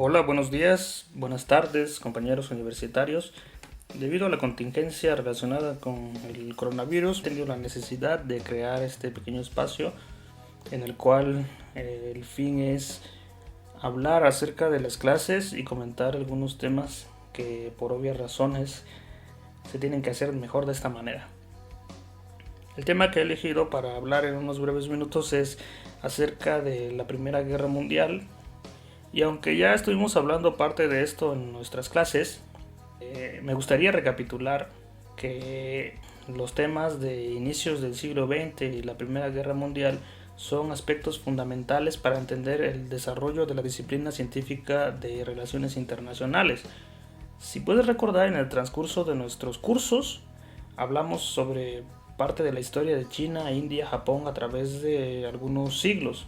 Hola, buenos días, buenas tardes, compañeros universitarios. Debido a la contingencia relacionada con el coronavirus, he tenido la necesidad de crear este pequeño espacio en el cual el fin es hablar acerca de las clases y comentar algunos temas que por obvias razones se tienen que hacer mejor de esta manera. El tema que he elegido para hablar en unos breves minutos es acerca de la Primera Guerra Mundial. Y aunque ya estuvimos hablando parte de esto en nuestras clases, me gustaría recapitular que los temas de inicios del siglo XX y la Primera Guerra Mundial son aspectos fundamentales para entender el desarrollo de la disciplina científica de relaciones internacionales. Si puedes recordar, en el transcurso de nuestros cursos hablamos sobre parte de la historia de China, India, Japón a través de algunos siglos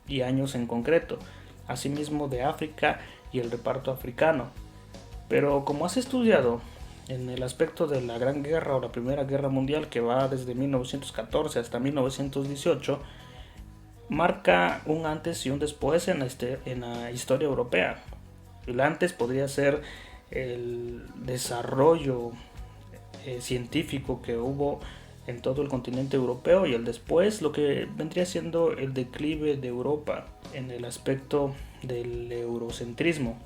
y años en concreto, asimismo de África y el reparto africano. Pero como has estudiado en el aspecto de la Gran Guerra o la Primera Guerra Mundial, que va desde 1914 hasta 1918, marca un antes y un después en la historia europea. El antes podría ser el desarrollo científico que hubo en todo el continente europeo, y el después lo que vendría siendo el declive de Europa en el aspecto del eurocentrismo.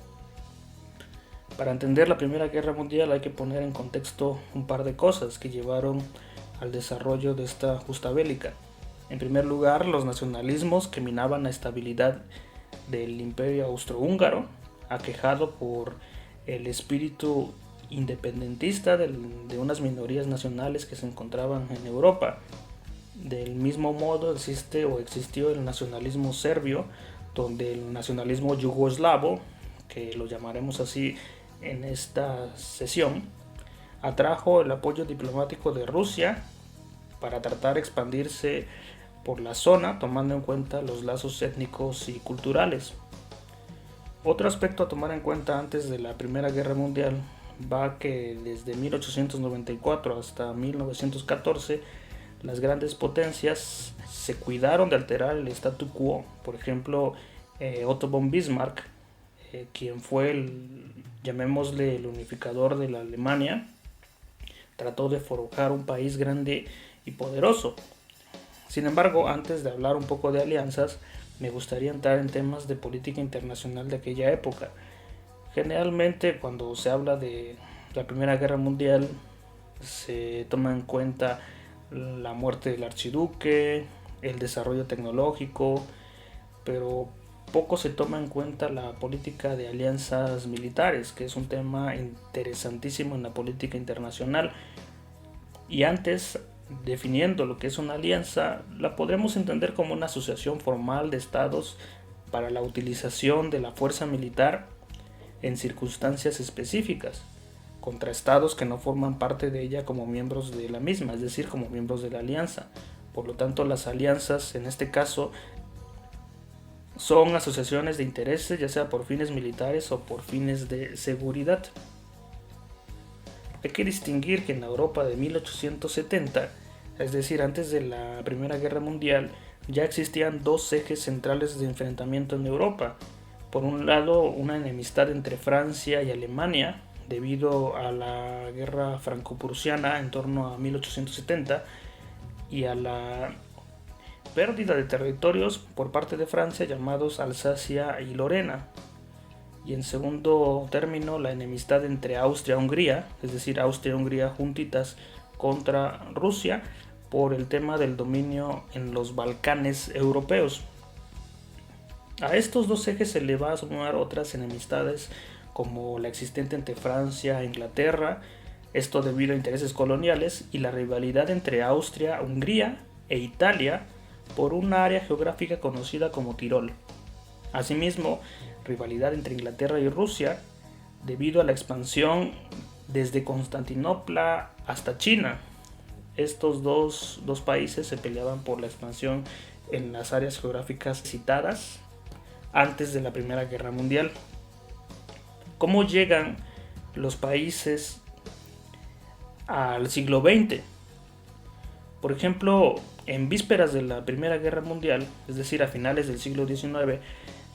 Para entender la Primera Guerra Mundial hay que poner en contexto un par de cosas que llevaron al desarrollo de esta justa bélica. En primer lugar, los nacionalismos que minaban la estabilidad del Imperio Austrohúngaro, aquejado por el espíritu independentista de unas minorías nacionales que se encontraban en Europa. Del mismo modo existe o existió el nacionalismo serbio, donde el nacionalismo yugoslavo, que lo llamaremos así en esta sesión, atrajo el apoyo diplomático de Rusia para tratar de expandirse por la zona, tomando en cuenta los lazos étnicos y culturales. Otro aspecto a tomar en cuenta antes de la Primera Guerra Mundial va que desde 1894 hasta 1914 las grandes potencias se cuidaron de alterar el statu quo. Por ejemplo, Otto von Bismarck, quien fue llamémosle el unificador de la Alemania, trató de forjar un país grande y poderoso. Sin embargo, antes de hablar un poco de alianzas, me gustaría entrar en temas de política internacional de aquella época. Generalmente cuando se habla de la Primera Guerra Mundial se toma en cuenta la muerte del archiduque, el desarrollo tecnológico, pero poco se toma en cuenta la política de alianzas militares, que es un tema interesantísimo en la política internacional. Y antes, definiendo lo que es una alianza, la podremos entender como una asociación formal de estados para la utilización de la fuerza militar en circunstancias específicas, contra estados que no forman parte de ella como miembros de la misma, es decir, como miembros de la alianza. Por lo tanto, las alianzas en este caso son asociaciones de intereses, ya sea por fines militares o por fines de seguridad. Hay que distinguir que en la Europa de 1870, es decir, antes de la Primera Guerra Mundial, ya existían dos ejes centrales de enfrentamiento en Europa. Por un lado, una enemistad entre Francia y Alemania debido a la guerra franco-prusiana en torno a 1870 y a la pérdida de territorios por parte de Francia llamados Alsacia y Lorena. Y en segundo término, la enemistad entre Austria-Hungría, es decir, Austria-Hungría juntitas contra Rusia por el tema del dominio en los Balcanes europeos. A estos dos ejes se le va a sumar otras enemistades como la existente entre Francia e Inglaterra, esto debido a intereses coloniales, y la rivalidad entre Austria, Hungría e Italia por un área geográfica conocida como Tirol. Asimismo, rivalidad entre Inglaterra y Rusia debido a la expansión desde Constantinopla hasta China. Estos dos países se peleaban por la expansión en las áreas geográficas citadas antes de la Primera Guerra Mundial. ¿Cómo llegan los países al siglo XX? Por ejemplo, en vísperas de la Primera Guerra Mundial, es decir, a finales del siglo XIX,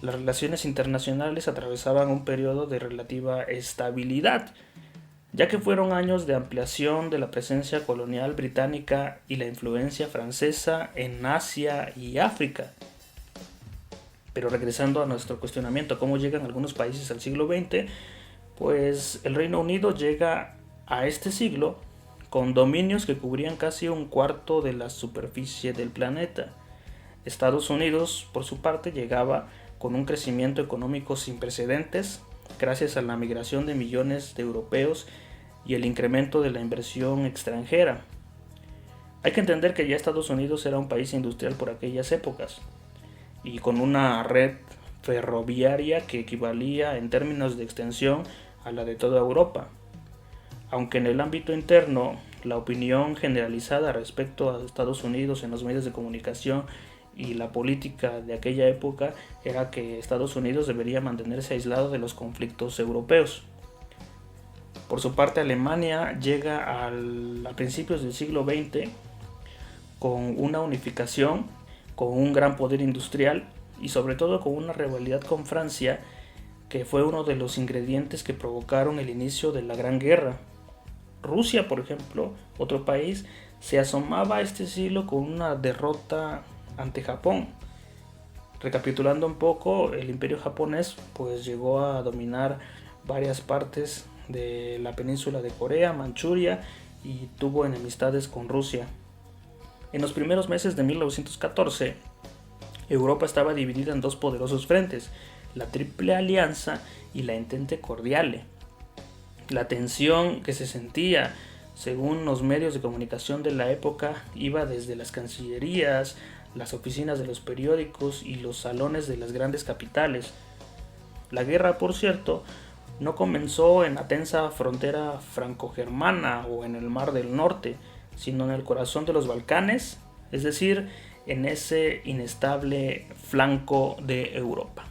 las relaciones internacionales atravesaban un periodo de relativa estabilidad, ya que fueron años de ampliación de la presencia colonial británica y la influencia francesa en Asia y África. Pero regresando a nuestro cuestionamiento, ¿cómo llegan algunos países al siglo XX? Pues el Reino Unido llega a este siglo con dominios que cubrían casi un cuarto de la superficie del planeta. Estados Unidos, por su parte, llegaba con un crecimiento económico sin precedentes, gracias a la migración de millones de europeos y el incremento de la inversión extranjera. Hay que entender que ya Estados Unidos era un país industrial por aquellas épocas, y con una red ferroviaria que equivalía en términos de extensión a la de toda Europa. Aunque en el ámbito interno, la opinión generalizada respecto a Estados Unidos en los medios de comunicación y la política de aquella época era que Estados Unidos debería mantenerse aislado de los conflictos europeos. Por su parte, Alemania llega a principios del siglo XX con una unificación, con un gran poder industrial y sobre todo con una rivalidad con Francia, que fue uno de los ingredientes que provocaron el inicio de la Gran Guerra. Rusia, por ejemplo, otro país, se asomaba a este siglo con una derrota ante Japón. Recapitulando un poco, el imperio japonés pues llegó a dominar varias partes de la península de Corea, Manchuria, y tuvo enemistades con Rusia. En los primeros meses de 1914, Europa estaba dividida en dos poderosos frentes, la Triple Alianza y la Entente Cordiale. La tensión que se sentía, según los medios de comunicación de la época, iba desde las cancillerías, las oficinas de los periódicos y los salones de las grandes capitales. La guerra, por cierto, no comenzó en la tensa frontera franco-germana o en el Mar del Norte, sino en el corazón de los Balcanes, es decir, en ese inestable flanco de Europa.